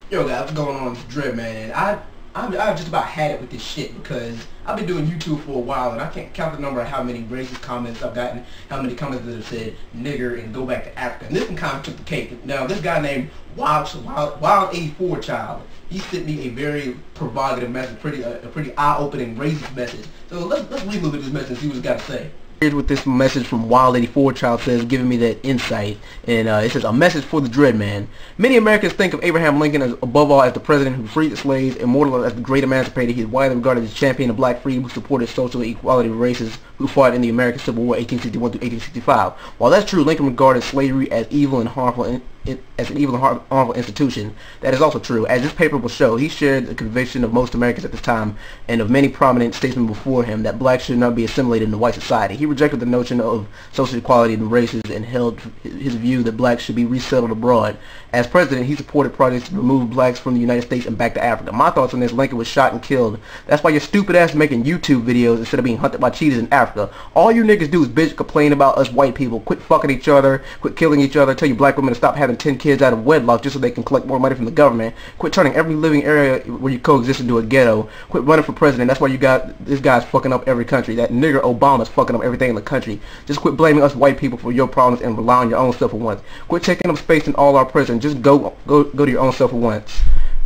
Yo guys, what's going on? It's TheDreadMan, and I've just about had it with this shit because I've been doing YouTube for a while and I can't count the number of how many racist comments I've gotten, how many comments that have said nigger and go back to Africa. And this one kind of took the cake. Now this guy named Wild 84 Child, he sent me a very provocative message, a pretty eye-opening racist message. So let's read a little bit of this message and see what he's got to say. Here's what this message from Wild 84 Child says, giving me that insight. And it says, a message for the TheDreadMan. Many Americans think of Abraham Lincoln as, above all, as the president who freed the slaves, immortal as the great emancipator. He is widely regarded as champion of black freedom, who supported social equality of races, who fought in the American Civil War 1861 through 1865. While that's true, Lincoln regarded slavery as evil and harmful as an evil and harmful institution. That is also true. As this paper will show, he shared the conviction of most Americans at this time and of many prominent statesmen before him that blacks should not be assimilated into white society. He rejected the notion of social equality in races and held his view that blacks should be resettled abroad. As president, he supported projects to remove blacks from the United States and back to Africa. My thoughts on this: Lincoln was shot and killed. That's why your stupid ass making YouTube videos instead of being hunted by cheetahs in Africa. All you niggas do is bitch, complain about us white people. Quit fucking each other. Quit killing each other. Tell you black women to stop having 10 kids out of wedlock just so they can collect more money from the government. Quit turning every living area where you coexist into a ghetto. Quit running for president. That's why you got this guy's fucking up every country. That nigger Obama's fucking up everything in the country. Just quit blaming us white people for your problems and rely on your own self for once. Quit taking up space in all our prisons. Just go to your own self for once.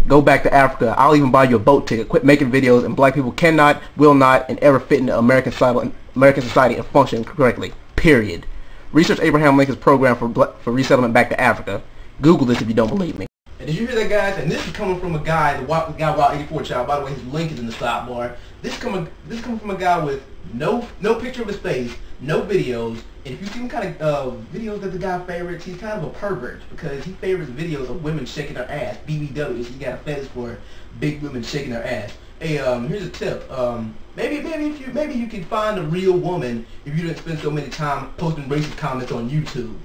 Go back to Africa. I'll even buy you a boat ticket. Quit making videos, and black people cannot, will not, and ever fit into American society and function correctly. Period. Research Abraham Lincoln's program for resettlement back to Africa. Google this if you don't believe me. And did you hear that, guys? And this is coming from a guy, the guy Wild 84 Child. By the way, his link is in the sidebar. This coming from a guy with no picture of his face, no videos. And if you see what kind of videos that the guy favorites, he's kind of a pervert because he favors videos of women shaking their ass, BBWs. He got a fetish for big women shaking their ass. Hey, here's a tip. Maybe you can find a real woman if you didn't spend so many time posting racist comments on YouTube.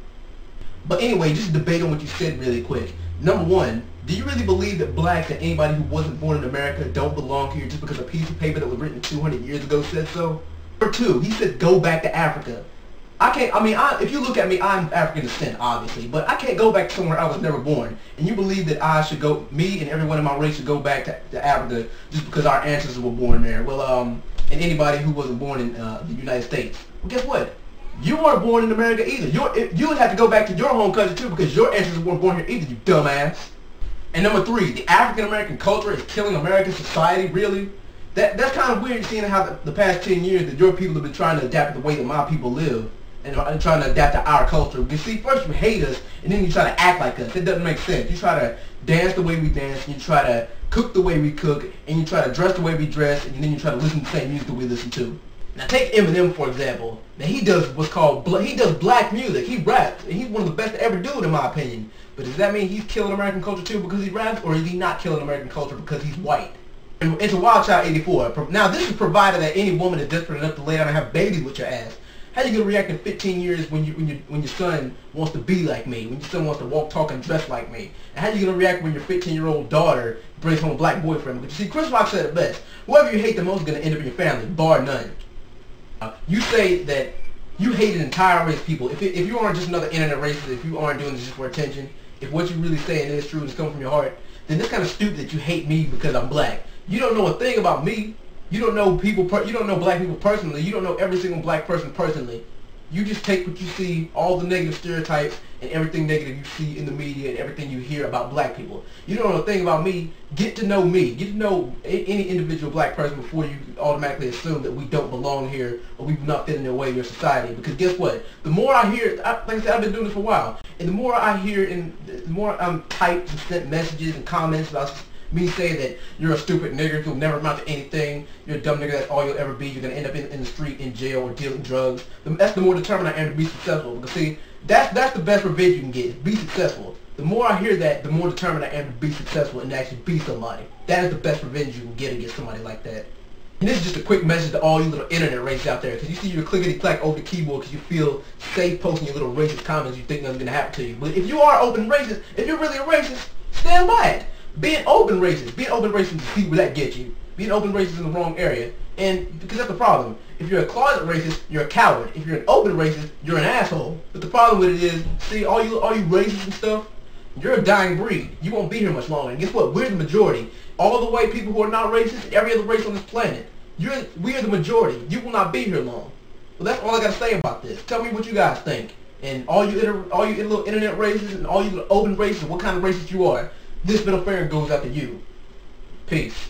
But anyway, just debate on what you said really quick. Number one, do you really believe that blacks and anybody who wasn't born in America don't belong here just because a piece of paper that was written 200 years ago said so? Number two, he said go back to Africa. If you look at me, I'm African descent, obviously, but I can't go back to somewhere I was never born. And you believe that me and everyone in my race should go back to Africa just because our ancestors were born there. Well, and anybody who wasn't born in the United States. Well, guess what? You weren't born in America either. You would have to go back to your home country too because your ancestors weren't born here either, you dumbass. And number three, the African American culture is killing American society, really? That's kind of weird seeing how the past 10 years that your people have been trying to adapt to the way that my people live and trying to adapt to our culture. You see, first you hate us and then you try to act like us. It doesn't make sense. You try to dance the way we dance, and you try to cook the way we cook, and you try to dress the way we dress, and then you try to listen to the same music that we listen to. Now take Eminem for example. Now he does black music. He raps, and he's one of the best to ever do it in my opinion. But does that mean he's killing American culture too because he raps, or is he not killing American culture because he's white? And it's a Wild Child 84. Now this is provided that any woman is desperate enough to lay down and have babies with your ass. How you gonna react in 15 years when your son wants to be like me, when your son wants to walk, talk, and dress like me? And how you gonna react when your 15-year-old daughter brings home a black boyfriend? Because you see, Chris Rock said it best. Whoever you hate the most is gonna end up in your family, bar none. You say that you hate an entire race of people. If you aren't just another internet racist, if you aren't doing this just for attention, if what you're really saying is true and it's coming from your heart, then it's kind of stupid that you hate me because I'm black. You don't know a thing about me. You don't know you don't know black people personally. You don't know every single black person personally. You just take what you see, all the negative stereotypes and everything negative you see in the media and everything you hear about black people. You don't know a thing about me. Get to know me. Get to know any individual black person before you automatically assume that we don't belong here or we've not fit in their way in your society. Because guess what? The more I hear, like I said, I've been doing this for a while, and the more I hear and the more I'm typed and sent messages and comments about me saying that you're a stupid nigger, you'll never amount to anything, you're a dumb nigger, that's all you'll ever be, you're going to end up in the street, in jail, or dealing drugs, that's the more determined I am to be successful. Because see, that's the best revenge you can get, is be successful. The more I hear that, the more determined I am to be successful and actually be somebody. That is the best revenge you can get against somebody like that. And this is just a quick message to all you little internet racists out there, because you see you're clickety-clack over the keyboard because you feel safe posting your little racist comments, you think nothing's going to happen to you. But if you are open racist, if you're really a racist, stand by it. Being open racist to see where that gets you. Being open racist in the wrong area. And because that's the problem. If you're a closet racist, you're a coward. If you're an open racist, you're an asshole. But the problem with it is, see, all you racists and stuff, You're a dying breed. You won't be here much longer. And guess what? We're the majority. All the white people who are not racist, every other race on this planet. We are the majority. You will not be here long. Well, that's all I gotta say about this. Tell me what you guys think. And all you little internet racists and all you little open racists, what kind of racist you are. This middle finger goes out to you. Peace.